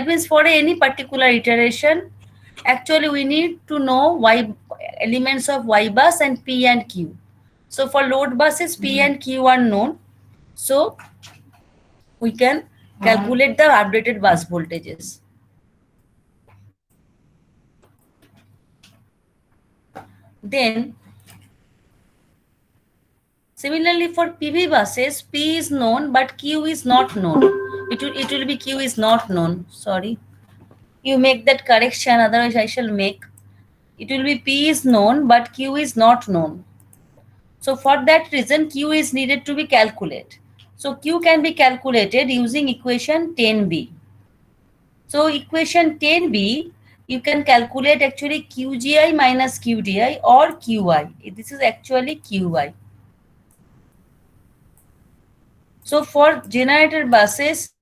means for any particular iteration, actually we need to know y elements of Y bus and P and Q. So for load buses, P and Q are known. So we can calculate the updated bus voltages. Then similarly for PV buses, P is known but Q is not known. It will be Q is not known. Sorry. You make that correction, otherwise I shall make. It will be P is known but Q is not known. So for that reason, Q is needed to be calculated. So Q can be calculated using equation 10b. So equation 10b, you can calculate actually QGI minus QDI or QI. This is actually QI. So for generator buses,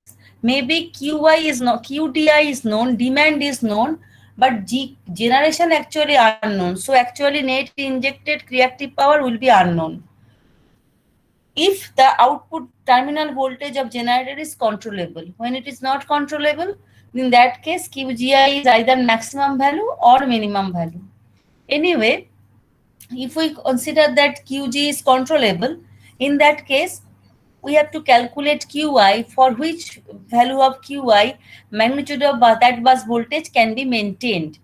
maybe QI is not, QDI is known, demand is known, but generation actually unknown. So actually net injected reactive power will be unknown. If the output terminal voltage of generator is controllable. When it is not controllable, in that case QGI is either maximum value or minimum value. Anyway, if we consider that QG is controllable, in that case we have to calculate QI, for which value of QI magnitude of that bus voltage can be maintained.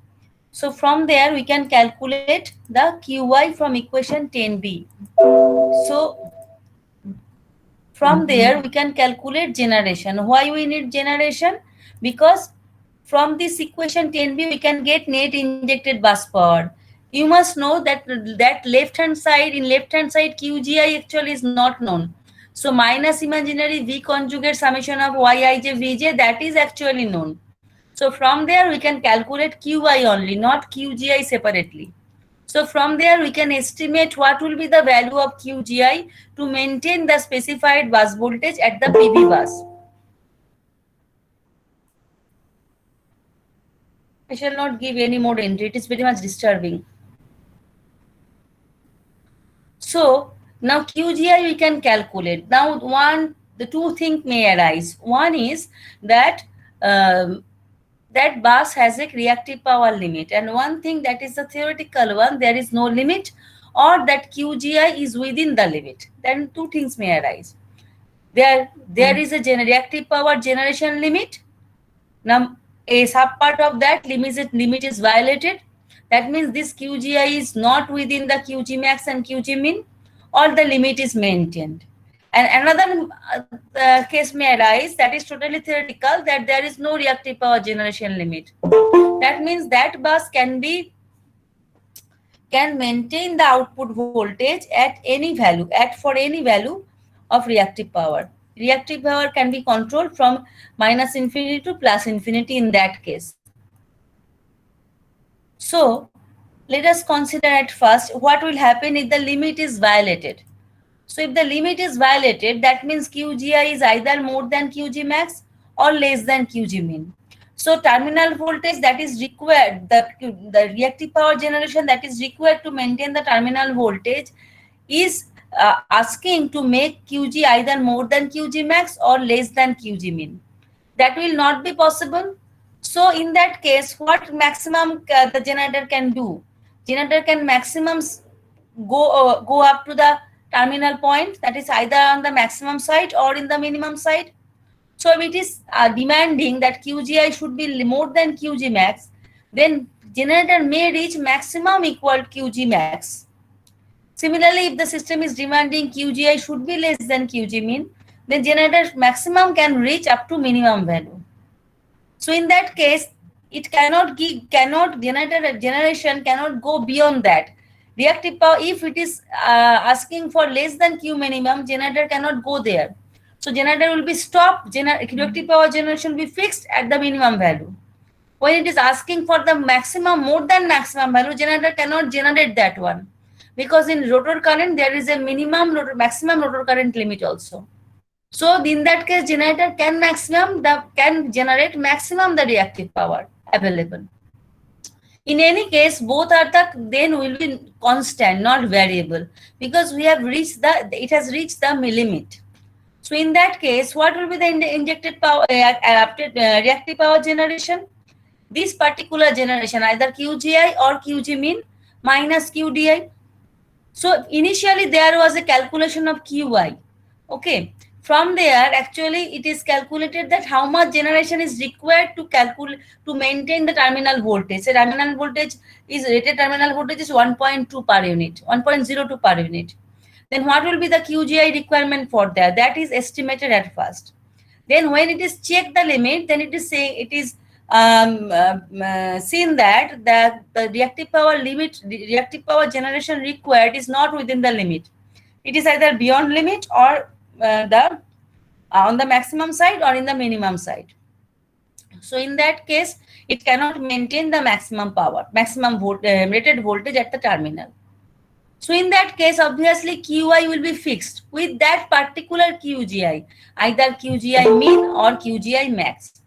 So from there we can calculate the QI from equation 10b. So from there we can calculate generation. Why we need generation? Because from this equation 10b we can get net injected bus power. You must know that left hand side, in left hand side QGI actually is not known. So minus imaginary V conjugate summation of Yij Vj, that is actually known. So from there we can calculate QI only, not QGI separately. So from there we can estimate what will be the value of QGI to maintain the specified bus voltage at the PV bus. I shall not give any more entry, it is very much disturbing. So now QGI we can calculate. Now the two things may arise. One is that that bus has a reactive power limit, and one thing that is a theoretical one, there is no limit, or that QGI is within the limit. Then two things may arise. There is a reactive power generation limit. Now a subpart of that limit is violated. That means this QGI is not within the QG max and QG min, or the limit is maintained. And another case may arise, that is totally theoretical, that there is no reactive power generation limit. That means that bus can maintain the output voltage at any value, for any value of reactive power. Reactive power can be controlled from minus infinity to plus infinity in that case. So let us consider at first what will happen if the limit is violated. So if the limit is violated, that means QGI is either more than QG max or less than QG min. So terminal voltage that is required, the reactive power generation that is required to maintain the terminal voltage is asking to make QG either more than QG max or less than QG min. That will not be possible. So in that case, what maximum the generator can do? Generator can maximum go up to the terminal point, that is either on the maximum side or in the minimum side. So if it is demanding that QGI should be more than QG max, then generator may reach maximum equal QG max. Similarly, if the system is demanding QGI should be less than QG min, then generator maximum can reach up to minimum value. So in that case, it generation cannot go beyond that. Reactive power, if it is asking for less than Q minimum, generator cannot go there. So generator will be stopped. Reactive power generation will be fixed at the minimum value. When it is asking for the maximum, more than maximum value, generator cannot generate that one, because in rotor current there is a maximum rotor current limit also. So in that case, generator can generate maximum the reactive power available. In any case, both are then will be constant, not variable, because it has reached the limit. So in that case, what will be the injected power, reactive power generation? This particular generation, either QGI or QG mean minus QDI. So initially there was a calculation of QI. Okay. From there, actually, it is calculated that how much generation is required to calculate to maintain the terminal voltage. The terminal voltage is rated terminal voltage is 1.2 per unit, 1.02 per unit. Then what will be the QGI requirement for that? That is estimated at first. Then when it is checked the limit, then it is saying it is seen that the reactive power limit, the reactive power generation required is not within the limit. It is either beyond limit or the on the maximum side or in the minimum side. So in that case, it cannot maintain the maximum power, rated voltage at the terminal. So in that case, obviously QI will be fixed with that particular QGI, either QGI min or QGI max.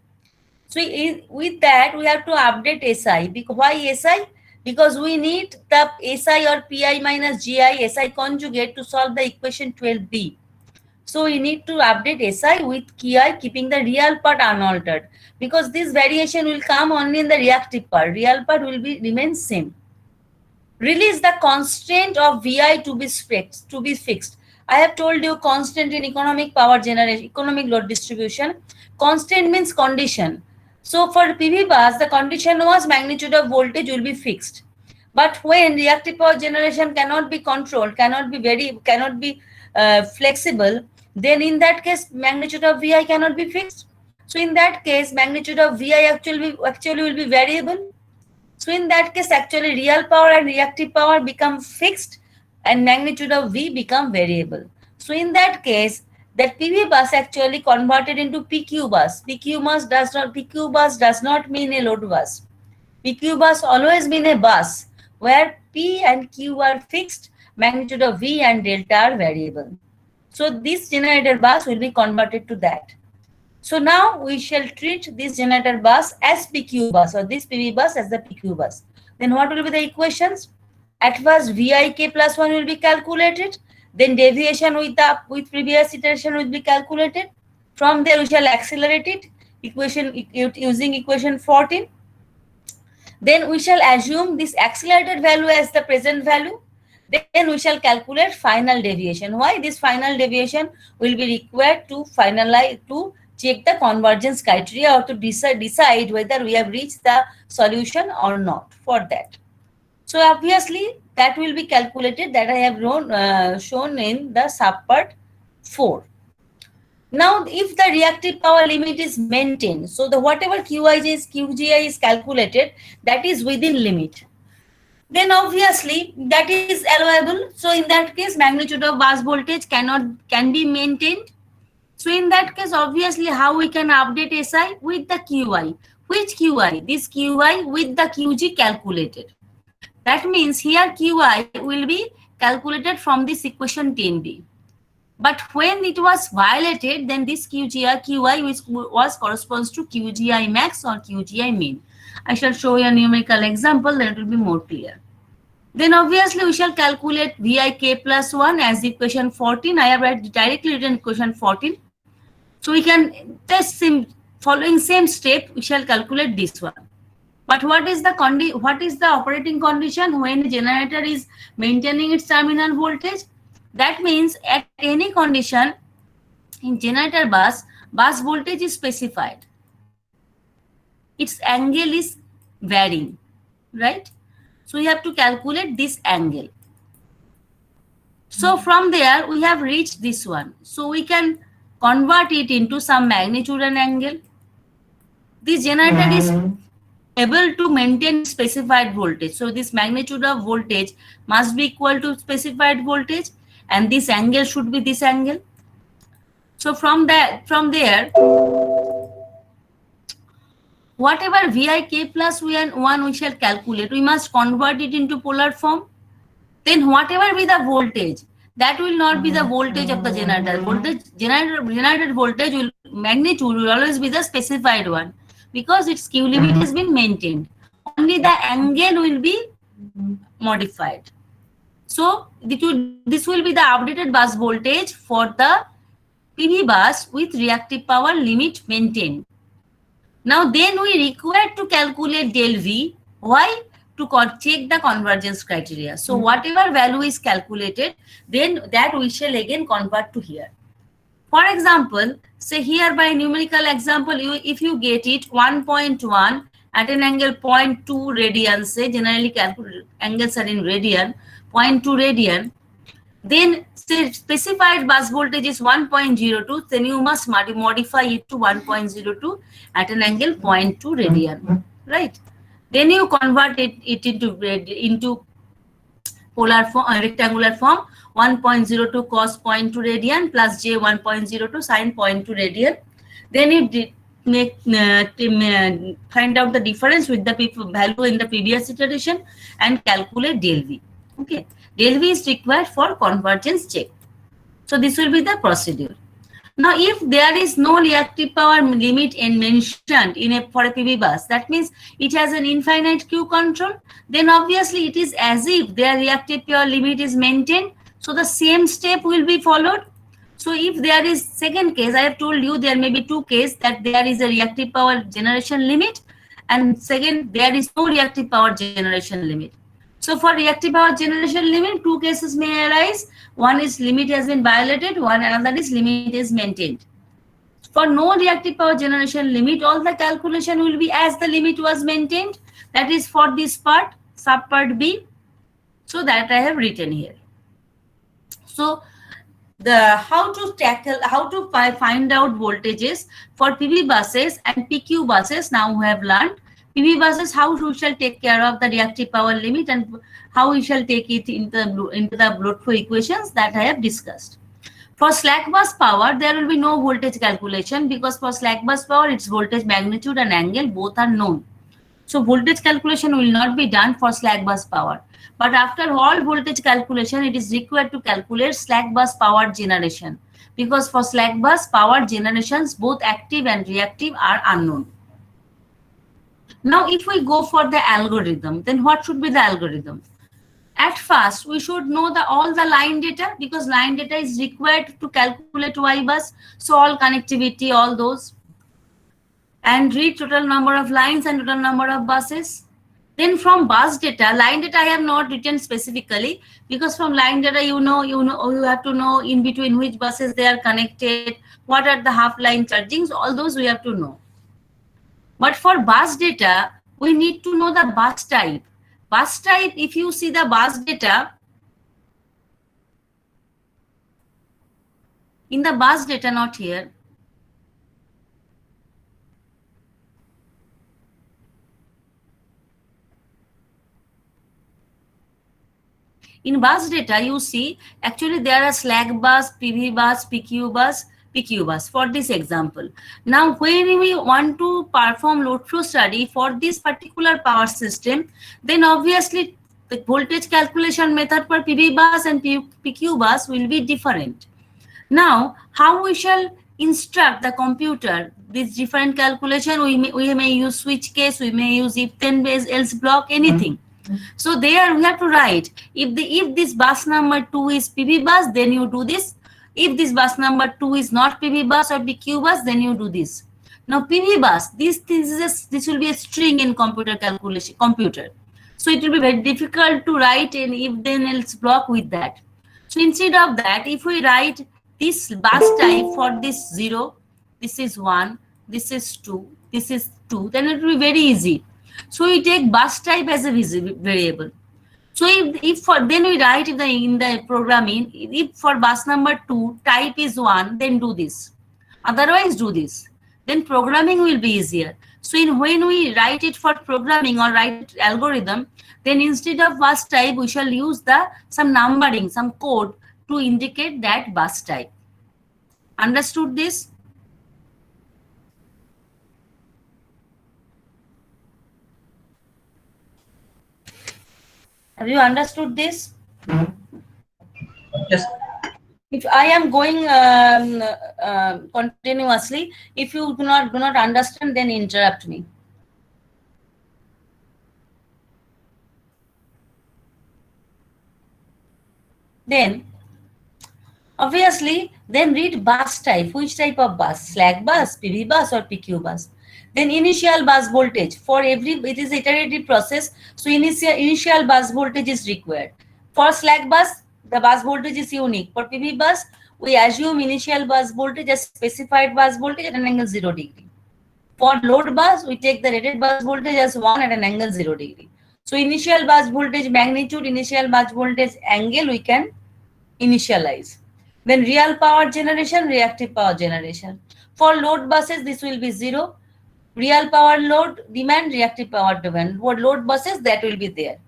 So with that, we have to update SI. Why SI? Because we need the SI or PI minus GI SI conjugate to solve the equation 12b. So we need to update SI with KI, keeping the real part unaltered, because this variation will come only in the reactive part. Real part will be remain same. Release the constraint of VI to be fixed. I have told you constant in economic power generation, economic load distribution. Constant means condition. So for PV bus, the condition was magnitude of voltage will be fixed. But when reactive power generation cannot be controlled, cannot be flexible, then in that case, magnitude of VI cannot be fixed. So in that case, magnitude of VI actually will be variable. So in that case, actually real power and reactive power become fixed and magnitude of V become variable. So in that case, that PV bus actually converted into PQ bus. PQ bus does not mean a load bus. PQ bus always mean a bus where P and Q are fixed, magnitude of V and delta are variable. So this generator bus will be converted to that. So now we shall treat this generator bus as PQ bus, or this PV bus as the PQ bus. Then what will be the equations? At first VIK plus 1 will be calculated. Then deviation with previous iteration will be calculated. From there we shall accelerate it using equation 14. Then we shall assume this accelerated value as the present value. Then we shall calculate final deviation. Why? This final deviation will be required to finalize, to check the convergence criteria, or to decide whether we have reached the solution or not for that. So obviously that will be calculated, that I have shown in the subpart 4. Now if the reactive power limit is maintained, so the whatever QGI is calculated, that is within limit, then obviously that is allowable. So in that case, magnitude of bus voltage can be maintained. So in that case, obviously how we can update SI? With the QI. Which QI? This QI with the QG calculated. That means here QI will be calculated from this equation 10b. But when it was violated, then this QI which was corresponds to QGI max or QGI min. I shall show you a numerical example, then it will be more clear. Then obviously we shall calculate VIK plus 1 as equation 14. I have directly written equation 14. So we can test following same step, we shall calculate this one. But what is the operating condition when the generator is maintaining its terminal voltage? That means at any condition in generator bus voltage is specified. Its angle is varying, right? So we have to calculate this angle. So from there we have reached this one. So we can convert it into some magnitude and angle. This generator is able to maintain specified voltage. So this magnitude of voltage must be equal to specified voltage, and this angle should be this angle. So from there, whatever VIK plus 1 we shall calculate, we must convert it into polar form. Then whatever be the voltage, that will not be the voltage of the generator. Generated voltage magnitude will always be the specified one, because its Q limit has been maintained. Only the angle will be modified. So this will be the updated bus voltage for the PV bus with reactive power limit maintained. Now then we require to calculate del V. Why? To check the convergence criteria. So whatever value is calculated, then that we shall again convert to here. For example, say here by numerical example, if you get it 1.1 at an angle 0.2 radian, say generally angles are in radian, 0.2 radian, then say specified bus voltage is 1.02, then you must modify it to 1.02 at an angle 0.2 radian, right? Then you convert it into polar form, rectangular form, 1.02 cos 0.2 radian plus j 1.02 sin 0.2 radian. Then you find out the difference with the value in the previous iteration and calculate del V. Okay, del V is required for convergence check. So this will be the procedure. Now, if there is no reactive power limit mentioned for a PV bus, that means it has an infinite Q control, then obviously it is as if their reactive power limit is maintained. So the same step will be followed. So if there is second case, I have told you there may be two cases, that there is a reactive power generation limit, and second, there is no reactive power generation limit. So for reactive power generation limit, two cases may arise. One is limit has been violated, another is limit is maintained. For no reactive power generation limit, all the calculation will be as the limit was maintained. That is for this part, subpart B. So that I have written here. So how to find out voltages for PV buses and PQ buses, now we have learned. PV buses, how we shall take care of the reactive power limit and how we shall take it into the load flow equations, that I have discussed. For slack bus power, there will be no voltage calculation, because for slack bus power, its voltage magnitude and angle both are known. So voltage calculation will not be done for slack bus power. But after all voltage calculation, it is required to calculate slack bus power generation, because for slack bus power generations, both active and reactive are unknown. Now, if we go for the algorithm, then what should be the algorithm? At first, we should know all the line data, because line data is required to calculate Y bus. So all connectivity, all those, and read total number of lines and total number of buses. Then from bus data, line data I have not written specifically, because from line data you have to know in between which buses they are connected, what are the half line chargings, all those we have to know. But for bus data, we need to know the bus type. Bus type, if you see the bus data, in the bus data, not here. In bus data, you see, actually there are slack bus, PV bus, PQ bus, PQ bus for this example. Now, when we want to perform load flow study for this particular power system, then obviously the voltage calculation method for PV bus and PQ bus will be different. Now, how we shall instruct the computer this different calculation? We may use switch case, we may use if then base else block, anything. So there we have to write, if this bus number 2 is PV bus, then you do this. If this bus number 2 is not PV bus or PQ bus, then you do this. Now PV bus, this will be a string in computer calculation. So it will be very difficult to write an if then else block with that. So instead of that, if we write this bus type for this 0, this is 1, this is 2, this is 2, then it will be very easy. So we take bus type as a variable. So then we write in the programming, if for bus number 2 type is 1, then do this. Otherwise do this. Then programming will be easier. So when we write it for programming or write algorithm, then instead of bus type, we shall use some numbering, some code to indicate that bus type. Understood this? Have you understood this? Yes. If I am going continuously, if you do not understand, then interrupt me. Then, obviously, Then read bus type. Which type of bus? Slack bus, PV bus, or PQ bus? Then initial bus voltage. For every, it is iterative process. So initial bus voltage is required. For slack bus, the bus voltage is unique. For PV bus, we assume initial bus voltage as specified bus voltage at an angle 0°. For load bus, we take the rated bus voltage as 1 at an angle 0°. So initial bus voltage magnitude, initial bus voltage angle we can initialize. Then real power generation, reactive power generation. For load buses, this will be 0. Real power load demand, reactive power demand. For load buses, that will be there.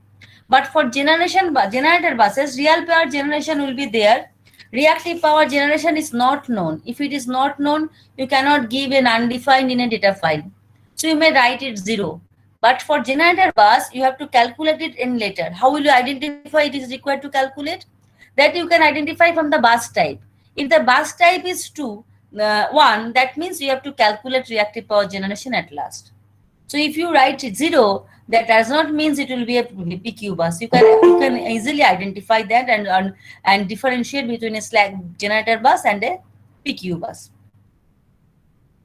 But for generator buses, real power generation will be there. Reactive power generation is not known. If it is not known, you cannot give an undefined in a data file. So you may write it 0. But for generator bus, you have to calculate it in later. How will you identify it is required to calculate? That you can identify from the bus type. If the bus type is 1, that means you have to calculate reactive power generation at last. So if you write 0, that does not means it will be a PQ bus. You can easily identify that and differentiate between a slack generator bus and a PQ bus.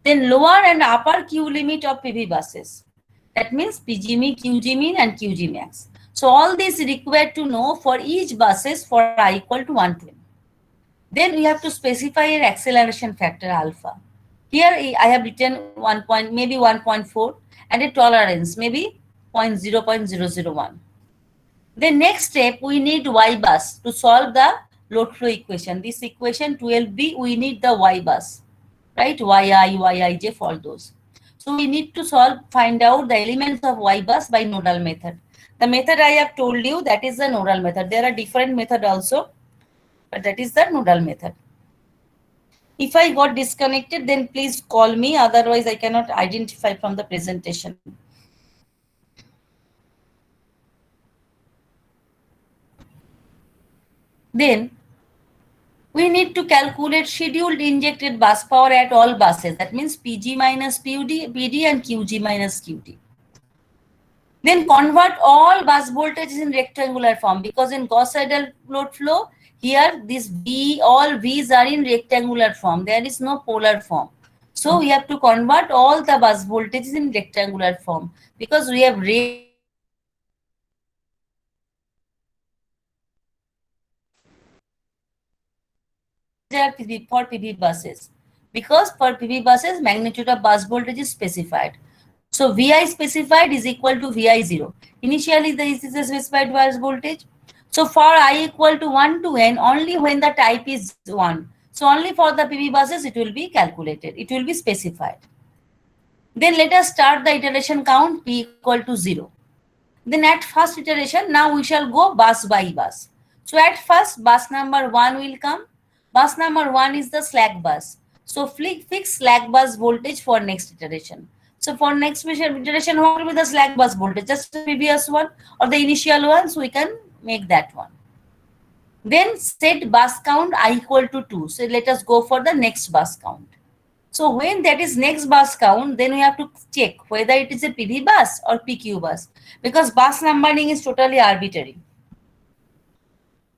Then lower and upper Q limit of PV buses. That means PG mean, QG mean, and QG max. So all this is required to know for each buses for I equal to 1 to n. Then we have to specify an acceleration factor alpha. Here I have written 1 point, maybe 1.4, and a tolerance maybe 0.001. The next step, we need Y bus to solve the load flow equation. This equation 12b, we need the Y bus, right? Yi, Yij for those. So we need to find out the elements of Y bus by nodal method. The method I have told you, that is the nodal method. There are different methods also, but that is the nodal method. If I got disconnected, then please call me. Otherwise, I cannot identify from the presentation. Then we need to calculate scheduled injected bus power at all buses. That means PG minus PD and QG minus QT. Then convert all bus voltages in rectangular form, because in Gauss-Seidel load flow, here this V, all V's are in rectangular form. There is no polar form. So we have to convert all the bus voltages in rectangular form, because we have for PV buses, because for PV buses magnitude of bus voltage is specified. So Vi specified is equal to Vi0. Initially this is a specified bus voltage. So for I equal to 1 to n, only when the type is 1. So only for the PV buses it will be calculated. It will be specified. Then let us start the iteration count P equal to 0. Then at first iteration, now we shall go bus by bus. So at first, bus number 1 will come. Bus number 1 is the slack bus. So fix slack bus voltage for next iteration. So for next iteration, what will be the slack bus voltage? Just the previous one or the initial one, so we can make that one. Then set bus count I equal to 2. So let us go for the next bus count. So when that is next bus count, then we have to check whether it is a PV bus or PQ bus, because bus numbering is totally arbitrary.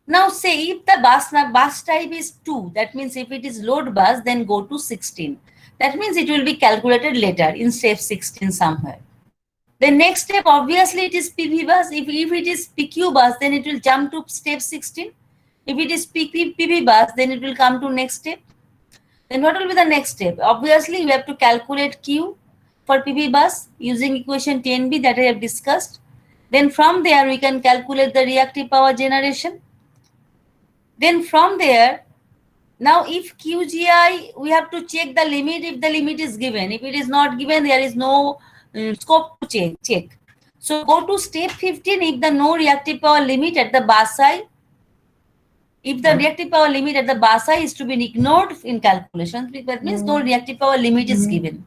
Now say if the bus type is 2, that means if it is load bus, then go to 16. That means it will be calculated later in step 16 somewhere. The next step, obviously it is PV bus. If it is PQ bus, then it will jump to step 16. If it is PV bus, then it will come to next step. Then what will be the next step? Obviously, we have to calculate Q for PV bus using equation 10b that I have discussed. Then from there, we can calculate the reactive power generation. Then from there, now if QGI, we have to check the limit if the limit is given. If it is not given, there is no scope to check. So go to step 15 if the no reactive power limit at the bus I. If the reactive power limit at the bus I is to be ignored in calculations, that means no reactive power limit is given.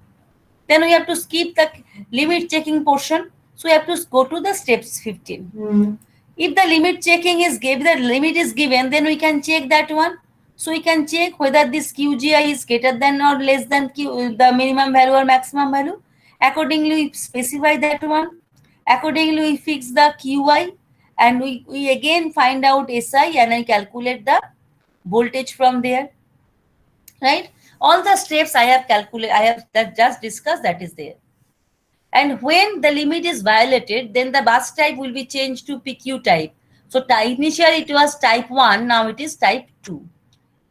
Then we have to skip the limit checking portion. So we have to go to the steps 15. If the limit checking is given, the limit is given, then we can check that one. So we can check whether this QGI is greater than or less than the minimum value or maximum value. Accordingly, we specify that one. Accordingly, we fix the QI. And we again find out SI and I calculate the voltage from there. right? All the steps I have calculated, I have that just discussed, that is there. And when the limit is violated, then the bus type will be changed to PQ type. So initially it was type 1, now it is type 2,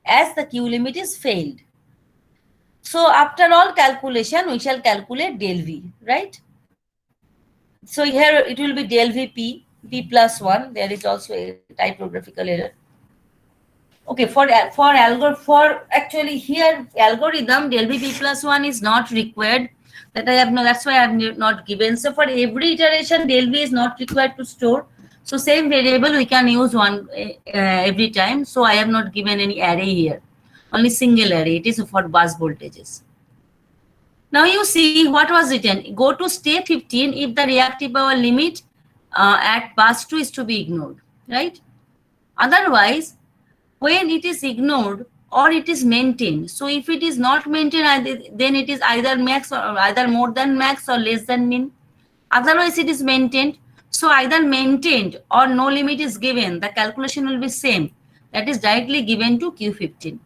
as the Q limit is failed. So after all calculation, we shall calculate del V, right? So here it will be del V P plus 1. There is also a typographical error. Okay, for actually here algorithm del V P plus 1 is not required. That I have no, that's why I have not given. So for every iteration, del V is not required to store. So same variable we can use one every time. So I have not given any array here. Only single array. It is for bus voltages. Now you see what was written. Go to step 15 if the reactive power limit at bus 2 is to be ignored, right? Otherwise, when it is ignored or it is maintained. So if it is not maintained, then it is either max or either more than max or less than min. Otherwise, it is maintained. So either maintained or no limit is given, the calculation will be same. That is directly given to Q15,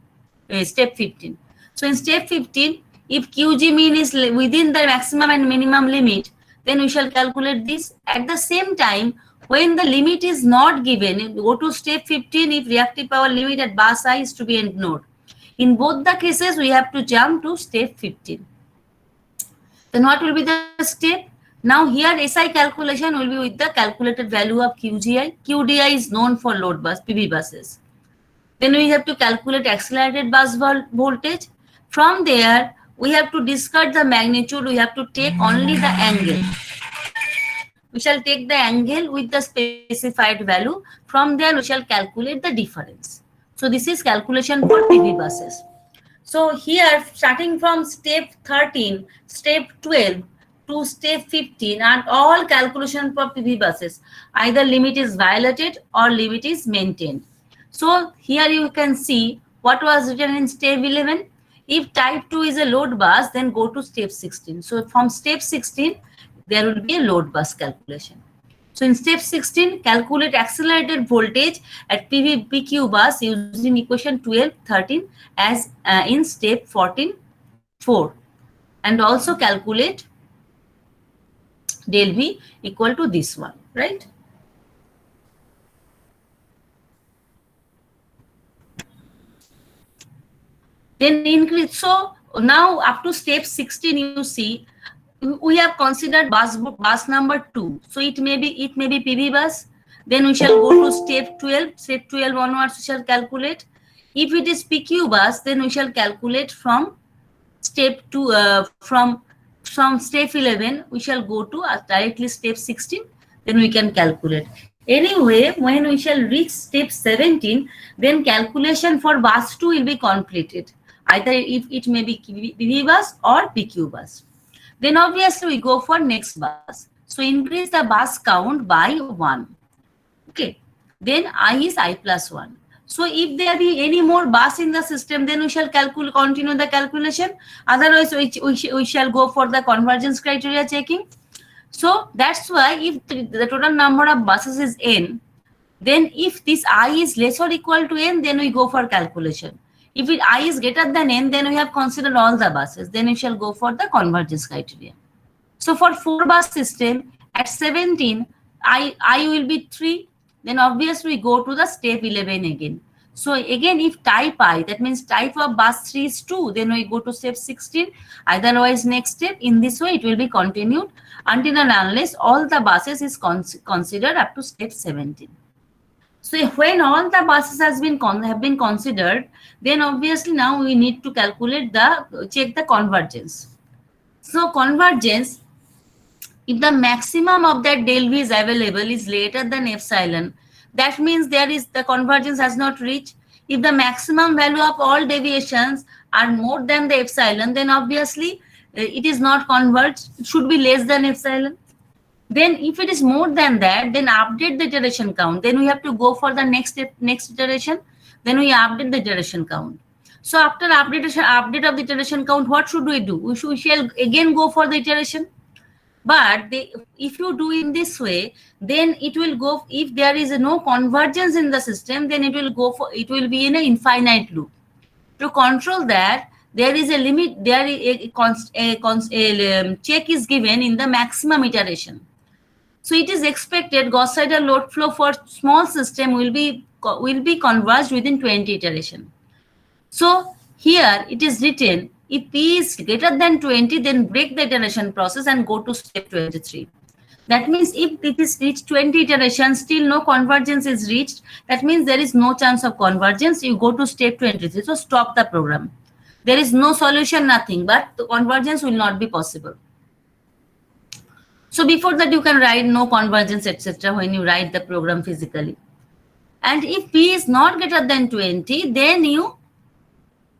step 15. So in step 15, if QG mean is within the maximum and minimum limit, then we shall calculate this. At the same time, when the limit is not given, go to step 15 if reactive power limit at bus I is to be ignored. In both the cases, we have to jump to step 15. Then what will be the step? Now here SI calculation will be with the calculated value of QGI. QDI is known for load bus, PV buses. Then we have to calculate accelerated bus voltage. From there, we have to discard the magnitude. We have to take only the angle. We shall take the angle with the specified value. From there, we shall calculate the difference. So this is calculation for PV buses. So here, starting from step 13, step 12 to step 15, and all calculation for PV buses, either limit is violated or limit is maintained. So here you can see what was written in step 11. If type 2 is a load bus, then go to step 16. So from step 16, there will be a load bus calculation. So in step 16, calculate accelerated voltage at PV PQ bus using equation 12, 13 as in step 14, 4. And also calculate del V equal to this one, right? Then increase. So now up to step 16, you see, we have considered bus number 2. So it may be PV bus. Then we shall go to step 12. Step 12 onwards we shall calculate. If it is PQ bus, then we shall calculate from step 2. From step 11, we shall go to directly step 16. Then we can calculate. Anyway, when we shall reach step 17, then calculation for bus 2 will be completed. Either if it may be PV bus or PQ bus. Then obviously we go for next bus. So increase the bus count by 1. Okay. Then I is I plus 1. So if there be any more bus in the system, then we shall continue the calculation. Otherwise, we shall go for the convergence criteria checking. So that's why if the total number of buses is n, then if this I is less or equal to n, then we go for calculation. If I is greater than n, then we have considered all the buses. Then we shall go for the convergence criteria. So for 4 bus system, at 17, I will be 3. Then obviously we go to the step 11 again. So again, if type I, that means type of bus 3 is 2, then we go to step 16. Otherwise, next step, in this way, it will be continued until and unless all the buses is considered up to step 17. So when all the buses have been considered, then obviously now we need to calculate check the convergence. So convergence, if the maximum of that del V is available is greater than epsilon, that means the convergence has not reached. If the maximum value of all deviations are more than the epsilon, then obviously it is not converged. It should be less than epsilon. Then if it is more than that, then update the iteration count. Then we have to go for the next iteration. Then we update the iteration count. So after update of the iteration count, what should we do? We shall again go for the iteration. But if you do in this way, then it will go, if there is no convergence in the system, then it will be in an infinite loop. To control that, there is a limit, there is a check is given in the maximum iteration. So it is expected Gauss-Seidel load flow for small system will be converged within 20 iteration. So here it is written, if P is greater than 20, then break the iteration process and go to step 23. That means if it is reached 20 iterations, still no convergence is reached, that means there is no chance of convergence. You go to step 23. So stop the program. There is no solution, nothing, but the convergence will not be possible. So before that, you can write no convergence, etc. when you write the program physically. And if P is not greater than 20, then you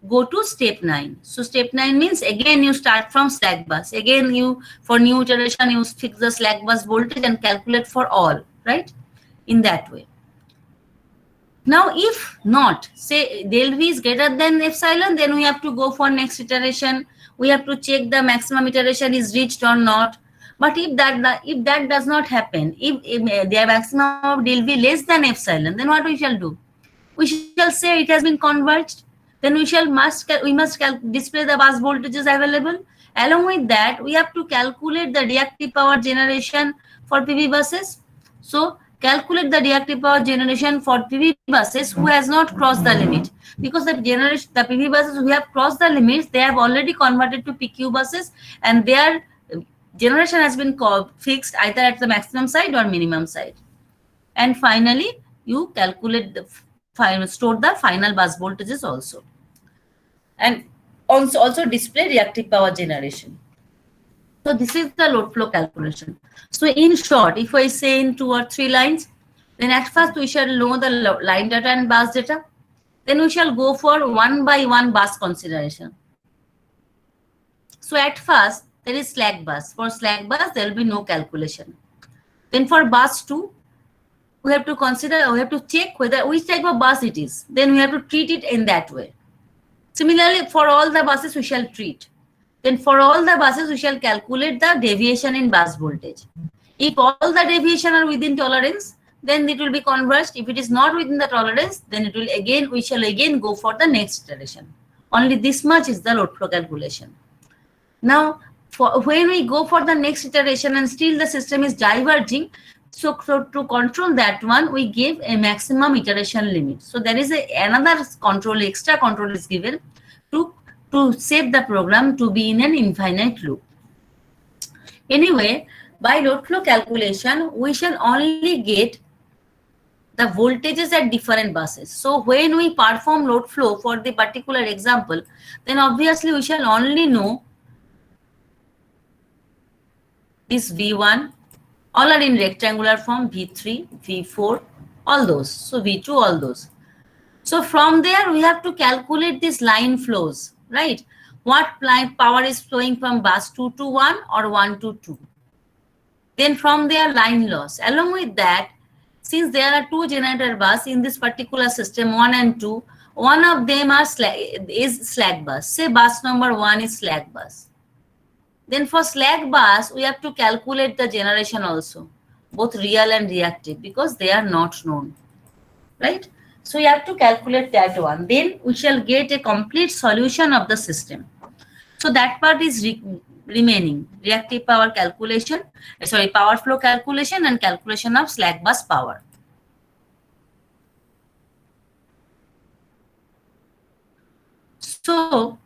go to step 9. So step 9 means again you start from slack bus. Again you, for new iteration, you fix the slack bus voltage and calculate for all, right? In that way. Now if not, say del V is greater than epsilon, then we have to go for next iteration. We have to check the maximum iteration is reached or not. But if that does not happen, if the maximum of del V less than epsilon, then what we shall do? We shall say it has been converged. Then we must display the bus voltages available. Along with that, we have to calculate the reactive power generation for PV buses. So calculate the reactive power generation for PV buses who has not crossed the limit, because the PV buses who have crossed the limits, they have already converted to PQ buses, and their generation has been fixed either at the maximum side or minimum side. And finally, you calculate the store the final bus voltages also, and also display reactive power generation. So this is the load flow calculation. So in short, if I say in 2 or 3 lines, then at first we shall know the line data and bus data. Then we shall go for one by one bus consideration. So at first there is slack bus. For slack bus there will be no calculation. Then for bus 2, we have to consider, we have to check whether which type of bus it is. Then we have to treat it in that way. Similarly, for all the buses we shall treat. Then for all the buses we shall calculate the deviation in bus voltage. If all the deviation are within tolerance, then it will be converged. If it is not within the tolerance, then it will again, we shall again go for the next iteration. Only this much is the load flow calculation. Now, when we go for the next iteration and still the system is diverging, so to control that one, we give a maximum iteration limit. So there is another control, extra control is given to save the program to be in an infinite loop. Anyway, by load flow calculation, we shall only get the voltages at different buses. So when we perform load flow for the particular example, then obviously we shall only know this V1, all are in rectangular form, V3, V4, all those. So V2, all those. So from there, we have to calculate these line flows, right? What line power is flowing from bus 2 to 1 or 1 to 2. Then from there, line loss. Along with that, since there are 2 generator bus in this particular system, 1 and 2, one of them is slack bus. Say bus number 1 is slack bus. Then for slack bus, we have to calculate the generation also, both real and reactive, because they are not known, right? So we have to calculate that one. Then we shall get a complete solution of the system. So that part is remaining, reactive power calculation, power flow calculation and calculation of slack bus power. So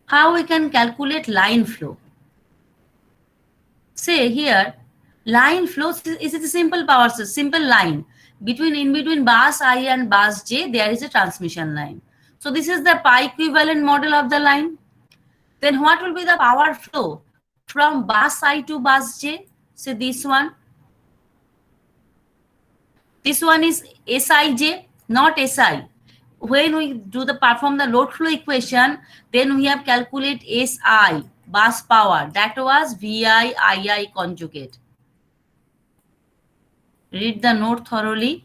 how we can calculate line flow? Say here, line flow is a simple power system, simple line. In between bus I and bus J, there is a transmission line. So this is the pi equivalent model of the line. Then what will be the power flow from bus I to bus J? Say this one. This one is Sij, not Si. When we perform the load flow equation, then we have calculate SI, bus power. That was VI, II conjugate. Read the note thoroughly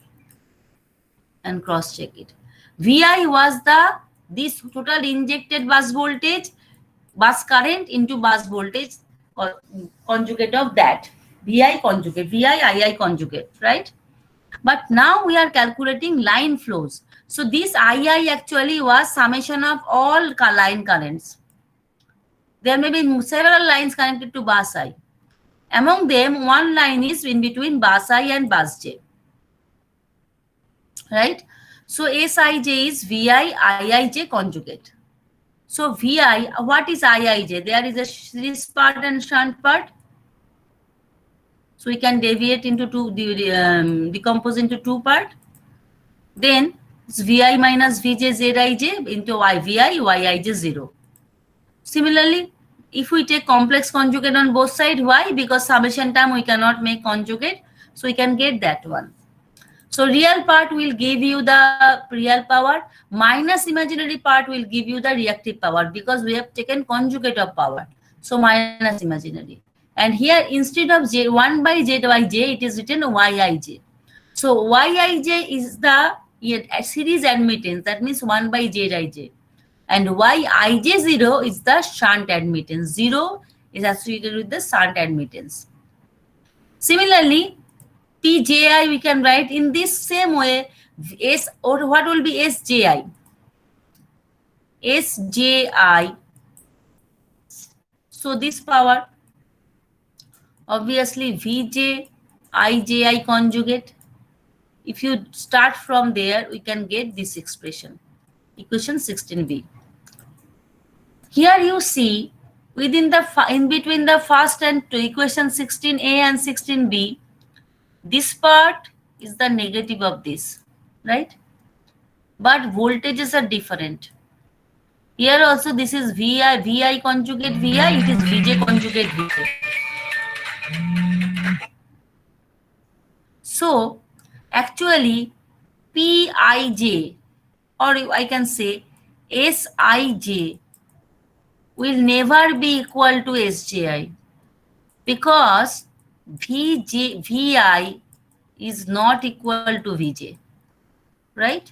and cross check it. VI was this total injected bus voltage, bus current into bus voltage, or conjugate of that. VI conjugate, VI, II conjugate, right? But now we are calculating line flows. So this II actually was summation of all line currents. There may be several lines connected to bus I. Among them, one line is in between bus I and bus J. Right? So Sij is Vi Iij conjugate. So Vi, what is Iij? There is a series part and shunt part. So we can deviate into two, decompose into two part. Then it's Vi minus Vj Zij into Vi Yij 0. Similarly, if we take complex conjugate on both sides, why? Because summation term we cannot make conjugate, so we can get that one. So real part will give you the real power, minus imaginary part will give you the reactive power, because we have taken conjugate of power. So minus imaginary. And here instead of j 1 by Zy, it is written Yij. So Yij is the series admittance, that means 1 by Jij. And Yij0 is the shunt admittance. 0 is associated with the shunt admittance. Similarly, Pji we can write in this same way. S, or what will be Sji? Sji. So this power, obviously Vj Iji conjugate. If you start from there, we can get this expression, equation 16b. Here you see within the in between the first and equation 16a and 16b, this part is the negative of this, right? But voltages are different. Here also this is Vi conjugate Vi, it is Vj conjugate Vj. So actually Pij, or I can say Sij, will never be equal to Sji, because Vi is not equal to Vj, right?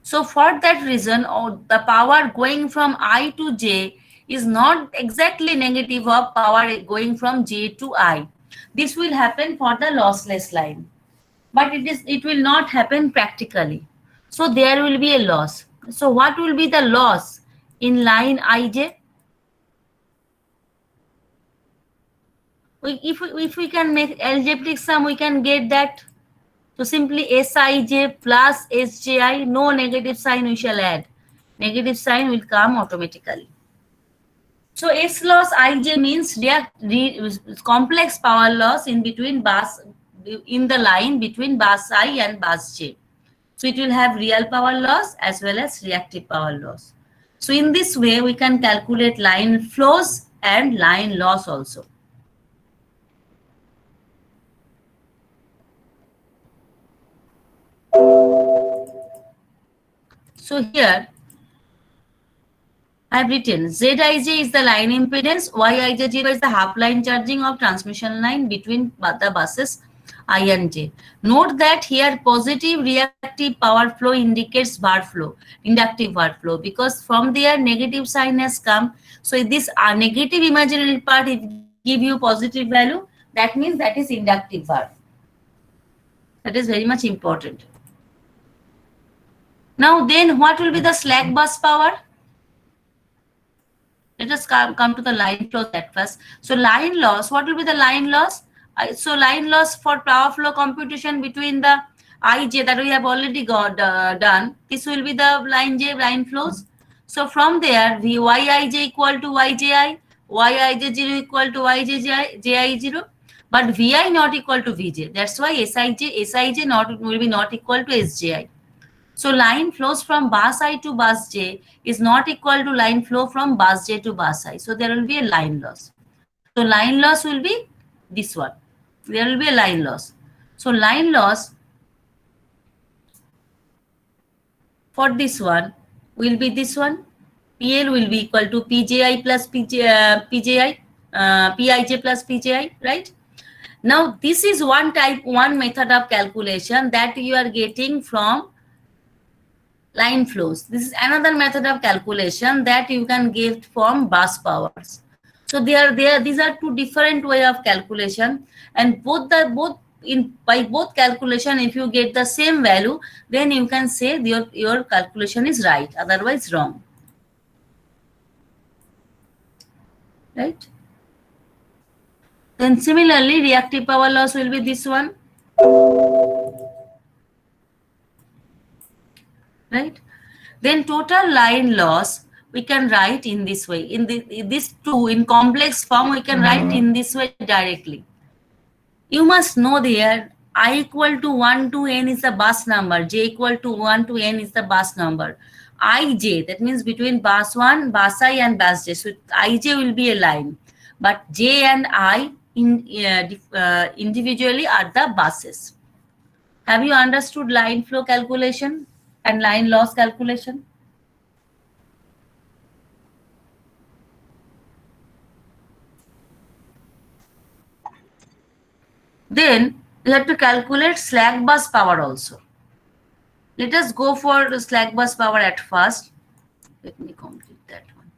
So for that reason, the power going from I to J is not exactly negative of power going from J to I. This will happen for the lossless line, but it will not happen practically. So there will be a loss. So what will be the loss in line Ij? If we can make algebraic sum, we can get that. So simply Sij plus Sji, no negative sign we shall add. Negative sign will come automatically. So S loss Ij means complex power loss in between bus, in the line between bus I and bus J. So it will have real power loss as well as reactive power loss. So in this way, we can calculate line flows and line loss also. So here I have written Zij is the line impedance, Yij0 is the half line charging of transmission line between the buses I and J. Note that here positive reactive power flow indicates var flow, inductive var flow, because from there negative sign has come. So this negative imaginary part, if give you positive value, that means that is inductive var. That is very much important. Now then, what will be the slack bus power? Let us come to the line flows at first. So line loss, what will be the line loss? So line loss for power flow computation between the Ij that we have already got done. This will be the line J, line flows. So from there, Yij equal to Yji, Yij0 equal to Ji0, but Vi not equal to Vj. That's why Sij will be not equal to Sji. So line flows from bus I to bus J is not equal to line flow from bus J to bus I. So there will be a line loss. So line loss will be this one. There will be a line loss. So line loss for this one will be this one. PL will be equal to PJI plus Pij plus Pji, right? Now this is one method of calculation that you are getting from line flows. This is another method of calculation that you can get from bus powers. So these are two different way of calculation, and both in by both calculation, if you get the same value, then you can say your calculation is right, otherwise wrong. Right? Then similarly, reactive power loss will be this one. Right? Then total line loss we can write in this way. In this two in complex form we can write in this way directly. You must know there I equal to 1 to n is the bus number, j equal to 1 to n is the bus number. Ij, that means between bus 1, bus I and bus j. So Ij will be a line, but j and I individually are the buses. Have you understood line flow calculation and line loss calculation? Then you have to calculate slack bus power also. Let us go for the slack bus power at first. Let me complete that one.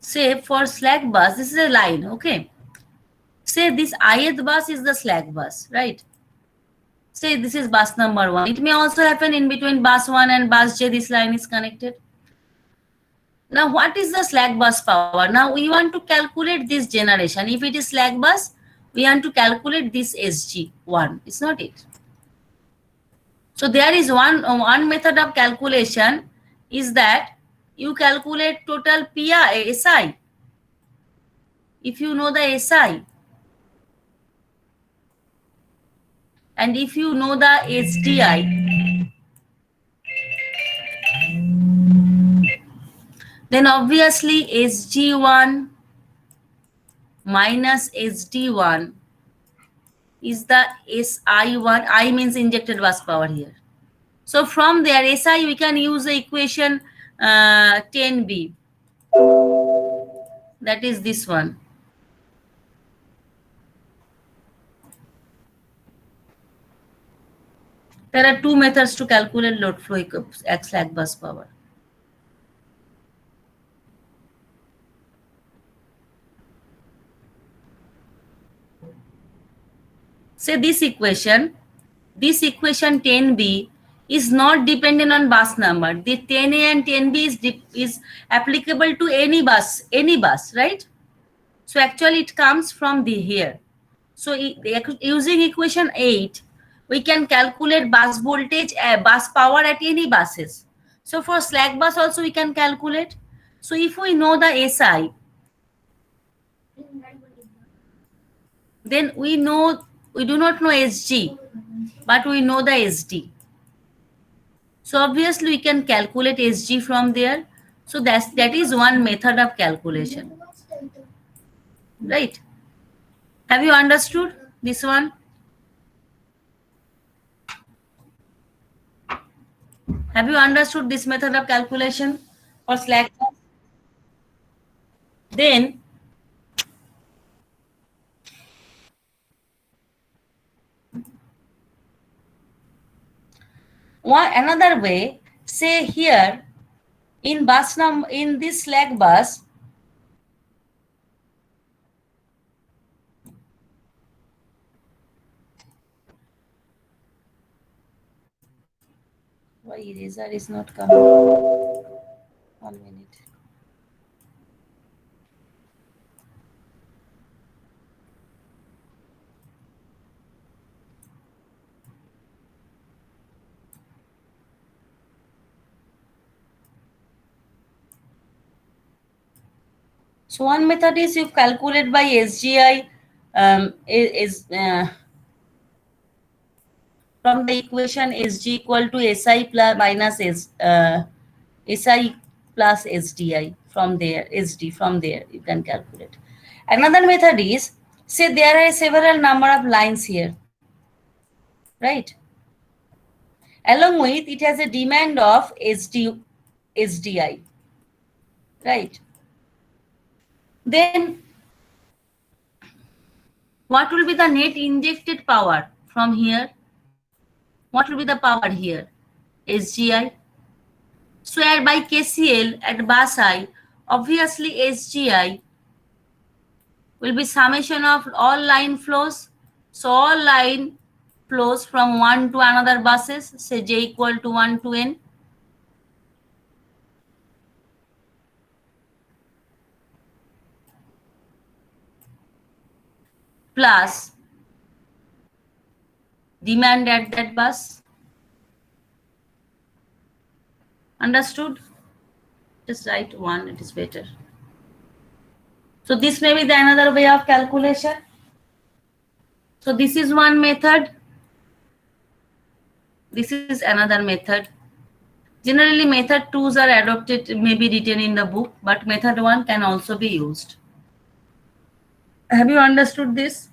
Say for slack bus, this is a line, okay? Say this ith bus is the slack bus, right? Say this is bus number 1. It may also happen in between bus 1 and bus j, this line is connected. Now, what is the slack bus power? Now, we want to calculate this generation. If it is slack bus, we want to calculate this SG1. It's not it. So, there is one method of calculation is that you calculate total PI, SI. If you know the SI, and if you know the SDI, then obviously SG1 minus SD1 is the SI1. I means injected bus power here. So from there, SI we can use the equation 10B. That is this one. There are two methods to calculate load flow slack bus power. Say this equation 10B is not dependent on bus number. The 10A and 10B is applicable to any bus, right? So actually it comes from the here. So using equation 8, we can calculate bus voltage, bus power at any buses. So for slack bus also we can calculate. So if we know the SI, then we do not know SG, but we know the SD. So obviously we can calculate SG from there. So that is one method of calculation. Right? Have you understood this one? Have you understood this method of calculation for slack bus? Then another way, say here in this slack bus, why eraser is not coming? 1 minute. So one method is you calculate by SGI from the equation SG equal to SI plus minus SI plus SDI from there, SD from there you can calculate. Another method is, say there are several number of lines here, right? Along with it has a demand of SDI, right? Then what will be the net injected power from here? What will be the power here? SGI. So by KCL at bus I, obviously SGI will be summation of all line flows. So all line flows from one to another buses, say j equal to 1 to n, plus demand at that bus. Understood? Just write 1, it is better. So this may be the another way of calculation. So this is one method. This is another method. Generally method 2s are adopted, may be written in the book, but method 1 can also be used. Have you understood this?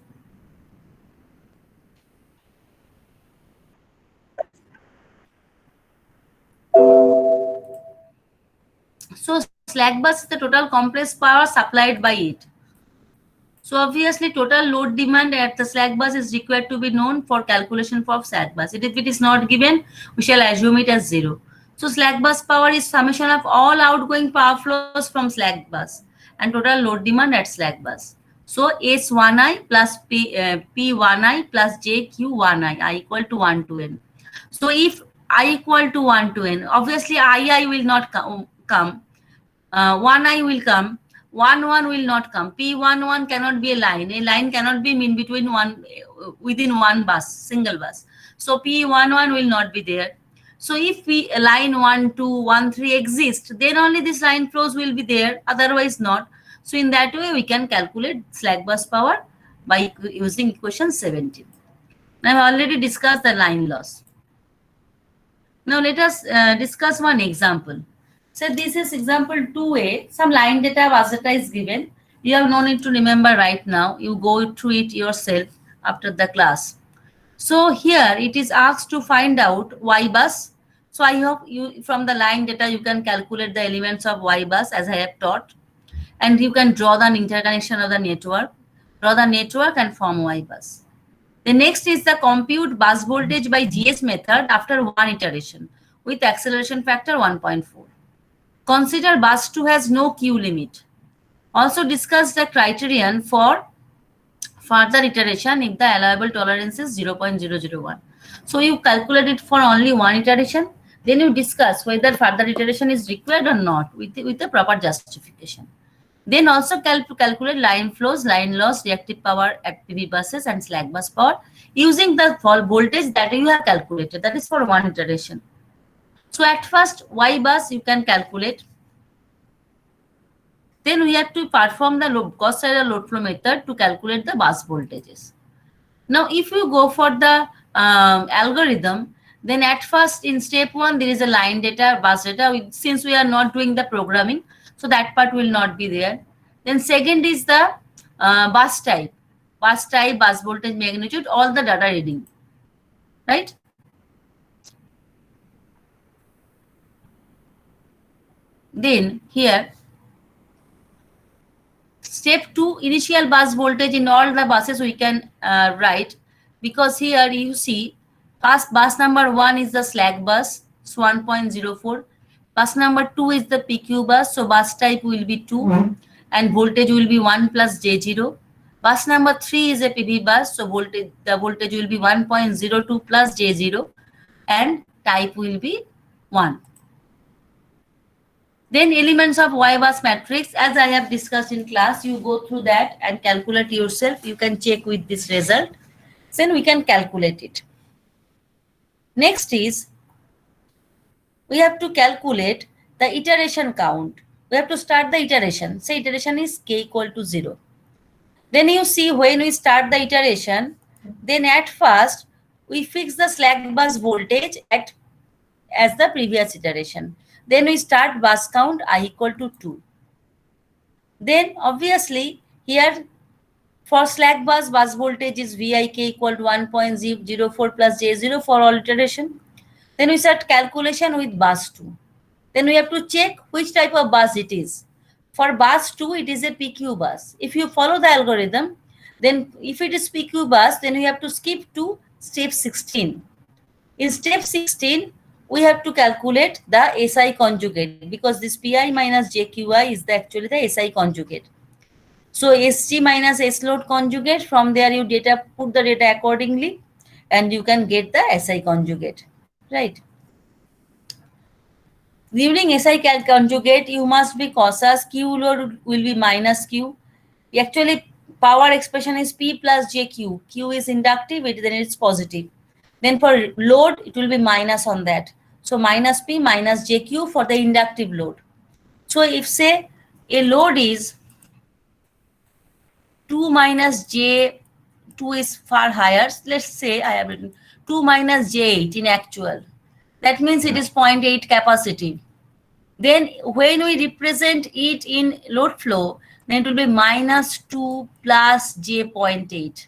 So slack bus is the total compressed power supplied by it. So obviously total load demand at the slack bus is required to be known for calculation for slack bus. If it is not given, we shall assume it as 0. So slack bus power is summation of all outgoing power flows from slack bus and total load demand at slack bus. So S1I plus P1I plus JQ1I equal to 1 to n. So if I equal to 1 to n, obviously I will not come. 1I will come. 1 will not come. P11 cannot be a line. A line cannot be in between within one bus, single bus. So P11 will not be there. So if line 1, 2, 1, 3 exist, then only this line flows will be there, otherwise not. So in that way, we can calculate slack bus power by using equation 17. Now I have already discussed the line loss. Now let us discuss one example. So this is example 2a. Some line data bus data is given. You have no need to remember right now. You go through it yourself after the class. So here it is asked to find out Y bus. So I hope you from the line data you can calculate the elements of Y bus as I have taught. And you can draw the interconnection of the network. Draw the network and form Y bus. The next is the compute bus voltage by GS method after one iteration with acceleration factor 1.4. Consider bus 2 has no Q limit. Also discuss the criterion for further iteration if the allowable tolerance is 0.001. So you calculate it for only one iteration, then you discuss whether further iteration is required or not with the proper justification. Then also calculate line flows, line loss, reactive power at PV buses and slack bus power using the voltage that you have calculated. That is for one iteration. So at first, Y bus you can calculate. Then we have to perform the Gauss-Seidel load flow method to calculate the bus voltages. Now, if you go for the algorithm, then at first in step 1, there is a line data, bus data. Since we are not doing the programming, so that part will not be there. Then second is the bus type, bus voltage magnitude, all the data reading, right? Then here, step 2, initial bus voltage in all the buses we can write, because here you see bus number 1 is the slack bus, so 1.04. Bus number 2 is the PQ bus, so bus type will be 2 and voltage will be 1 plus J0. Bus number 3 is a PV bus, so the voltage will be 1.02 plus J0 and type will be 1. Then elements of Y bus matrix, as I have discussed in class, you go through that and calculate yourself. You can check with this result. Then we can calculate it. Next is, we have to calculate the iteration count. We have to start the iteration. Say iteration is k equal to 0. Then you see when we start the iteration, then at first, we fix the slack bus voltage as the previous iteration. Then we start bus count I equal to 2. Then obviously here for slack bus voltage is VIK equal to 1.04 plus J0 for all iteration. Then we start calculation with bus 2. Then we have to check which type of bus it is. For bus 2, it is a PQ bus. If you follow the algorithm, then if it is PQ bus, then we have to skip to step 16. In step 16, we have to calculate the SI conjugate, because this PI minus JQI is actually the SI conjugate. So SG minus S load conjugate, from there you put the data accordingly and you can get the SI conjugate, right? During SI conjugate, you must be cautious. Q load will be minus Q. Actually, power expression is P plus JQ. Q is inductive, then it's positive. Then for load, it will be minus on that. So minus P minus JQ for the inductive load. So if say a load is 2 minus J, 2 is far higher. Let's say I have written 2 minus J8 in actual. That means it is 0.8 capacity. Then when we represent it in load flow, then it will be minus 2 plus J0.8,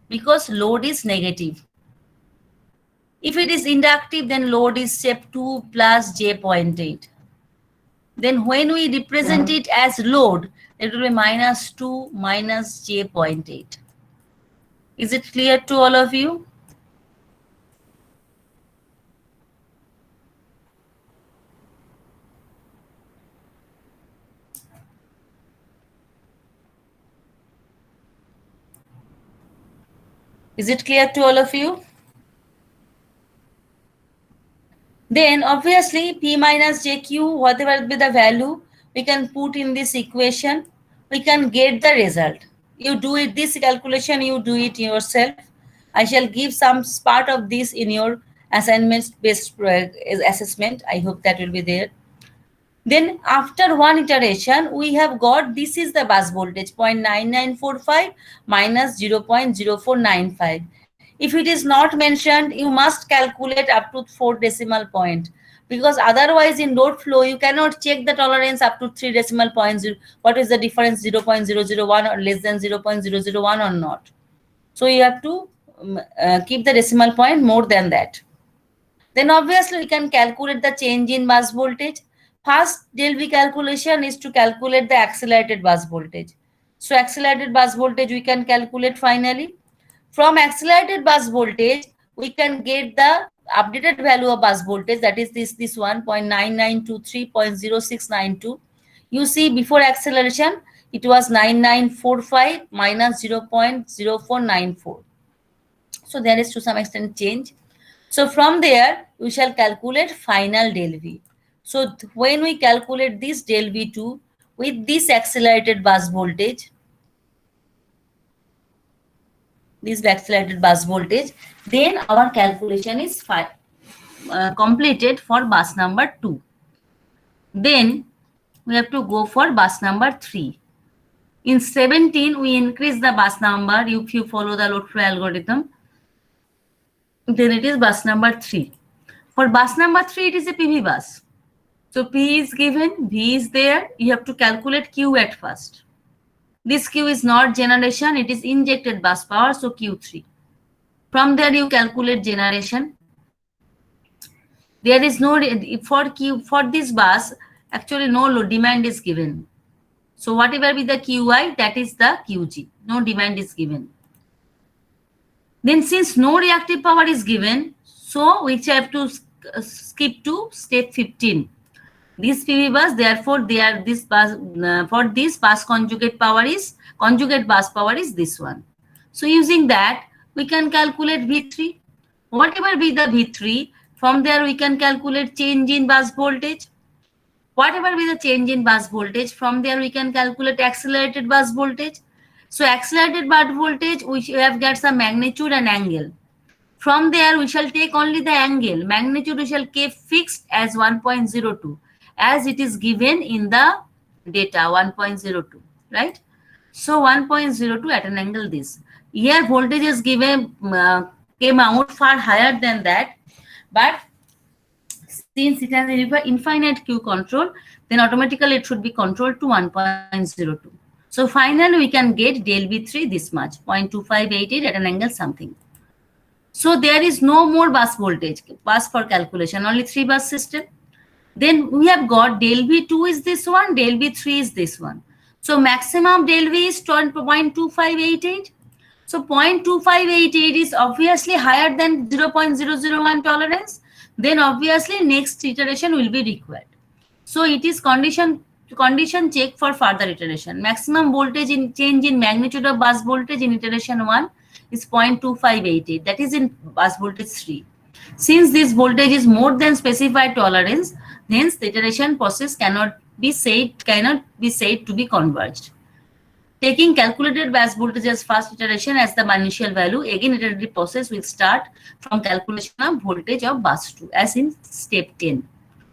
because load is negative. If it is inductive, then load is step 2 plus J0.8. Then when we represent it as load, it will be minus 2 minus J0.8. Is it clear to all of you? Is it clear to all of you? Then obviously P minus JQ, whatever be the value, we can put in this equation. We can get the result. You do it, this calculation, you do it yourself. I shall give some part of this in your assignment-based assessment. I hope that will be there. Then after one iteration, we have got, this is the bus voltage, 0.9945 minus 0.0495. If it is not mentioned, you must calculate up to 4 decimal point, because otherwise in load flow, you cannot check the tolerance up to 3 decimal points. What is the difference, 0.001 or less than 0.001 or not? So you have to keep the decimal point more than that. Then obviously we can calculate the change in bus voltage. First del V calculation is to calculate the accelerated bus voltage. So accelerated bus voltage we can calculate finally. From accelerated bus voltage, we can get the updated value of bus voltage, that is this one, 0.9923, 0.0692. You see before acceleration, it was 9945 minus 0.0494. So there is to some extent change. So from there, we shall calculate final del V. So when we calculate this del V2 with this accelerated bus voltage, then our calculation is completed for bus number 2. Then we have to go for bus number 3. In 17, we increase the bus number. If you follow the load flow algorithm, then it is bus number 3. For bus number 3, it is a PV bus. So P is given, V is there. You have to calculate Q at first. This Q is not generation, it is injected bus power, so Q3. From there you calculate generation. There is no, for this bus, actually no load demand is given. So whatever be the QI, that is the QG. No demand is given. Then since no reactive power is given, so we have to skip to step 15. This PV bus, therefore, this bus for this bus conjugate bus power is this one. So using that, we can calculate V3. Whatever be the V3, from there we can calculate change in bus voltage. Whatever be the change in bus voltage, from there we can calculate accelerated bus voltage. So accelerated bus voltage, we have got some magnitude and angle. From there, we shall take only the angle. Magnitude we shall keep fixed as 1.02, as it is given in the data, 1.02, right? So 1.02 at an angle this. Here voltage is given, came out far higher than that, but since it has an infinite Q control, then automatically it should be controlled to 1.02. So finally we can get del V3 this much, 0.2588 at an angle something. So there is no more bus voltage, bus for calculation, only 3 bus system. Then we have got del V2 is this one, del V3 is this one. So maximum del V is 0.2588. So 0.2588 is obviously higher than 0.001 tolerance. then obviously next iteration will be required. So it is condition check for further iteration. Maximum voltage in change in magnitude of bus voltage in iteration 1 is 0.2588. That is in bus voltage 3. Since this voltage is more than specified tolerance, hence the iteration process cannot be said to be converged. Taking calculated bus voltage as first iteration as the initial value, again iterative process will start from calculation of voltage of bus 2 as in step 10.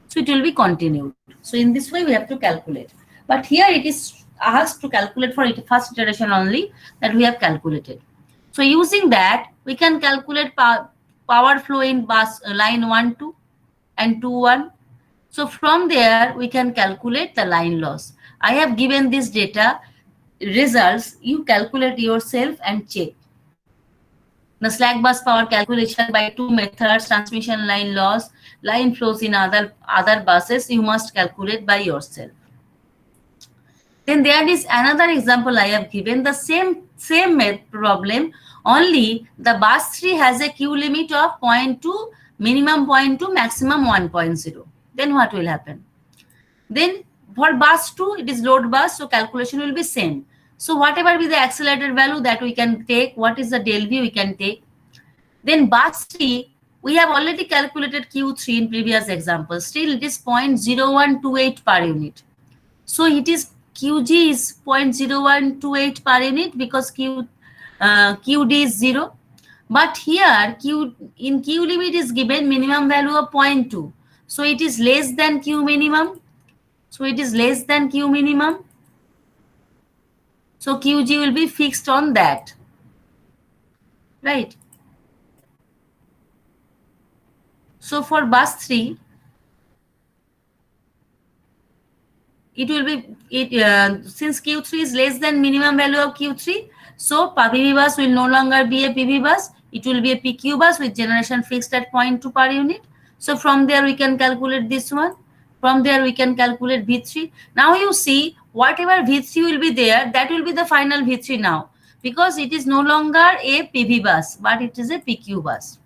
So it will be continued. So in this way we have to calculate. But here it is asked to calculate for first iteration only that we have calculated. So using that we can calculate power flow in bus line 1 2 and 2 1. So from there we can calculate the line loss. I have given this data results, you calculate yourself and check. The slack bus power calculation by two methods, transmission line loss, line flows in other buses, you must calculate by yourself. Then there is another example I have given, the same problem, only the bus 3 has a Q limit of 0.2, minimum 0.2, maximum 1.0. Then what will happen? Then for bus 2, it is load bus, so calculation will be same. So whatever be the accelerated value that we can take, what is the del V we can take. Then bus 3, we have already calculated Q3 in previous example. Still it is 0.0128 per unit. So it is QG is 0.0128 per unit because QD is 0. But here Q limit is given minimum value of 0.2. So it is less than Q minimum. So it is less than Q minimum. So QG will be fixed on that. Right. So for bus 3, it will be since Q3 is less than minimum value of Q3, so PV bus will no longer be a PV bus. It will be a PQ bus with generation fixed at 0.2 per unit. So from there we can calculate this one. From there we can calculate V3. Now you see whatever V3 will be there, that will be the final V3 now, because it is no longer a PV bus, but it is a PQ bus.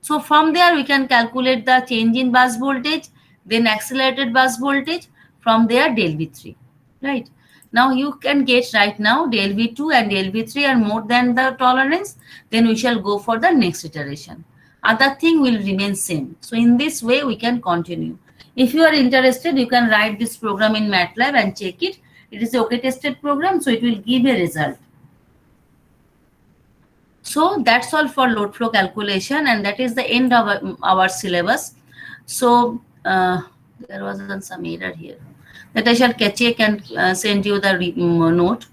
So from there we can calculate the change in bus voltage, then accelerated bus voltage, from there del V3, right? Now you can get right now del V2 and del V3 are more than the tolerance, then we shall go for the next iteration. Other thing will remain same. So in this way we can continue. If you are interested, you can write this program in MATLAB and check it. It is a OK tested program, so it will give a result. So that's all for load flow calculation, and that is the end of our syllabus. So there was some error here that I shall check and send you the note.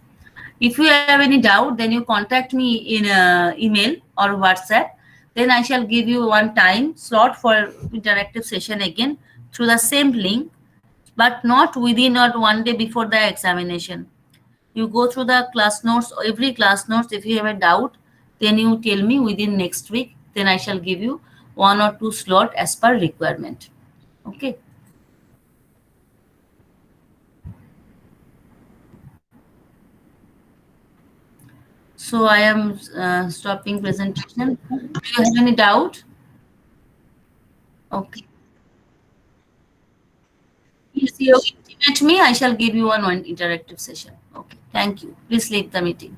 If you have any doubt, then you contact me in email or WhatsApp. Then I shall give you one time slot for interactive session again through the same link, but not within or one day before the examination. You go through the class notes, every class notes. If you have a doubt, then you tell me within next week. Then I shall give you 1 or 2 slot as per requirement. Okay. So I am stopping presentation. Do you have any doubt? Okay. If you intimate me, I shall give you one interactive session. Okay. Thank you. Please leave the meeting.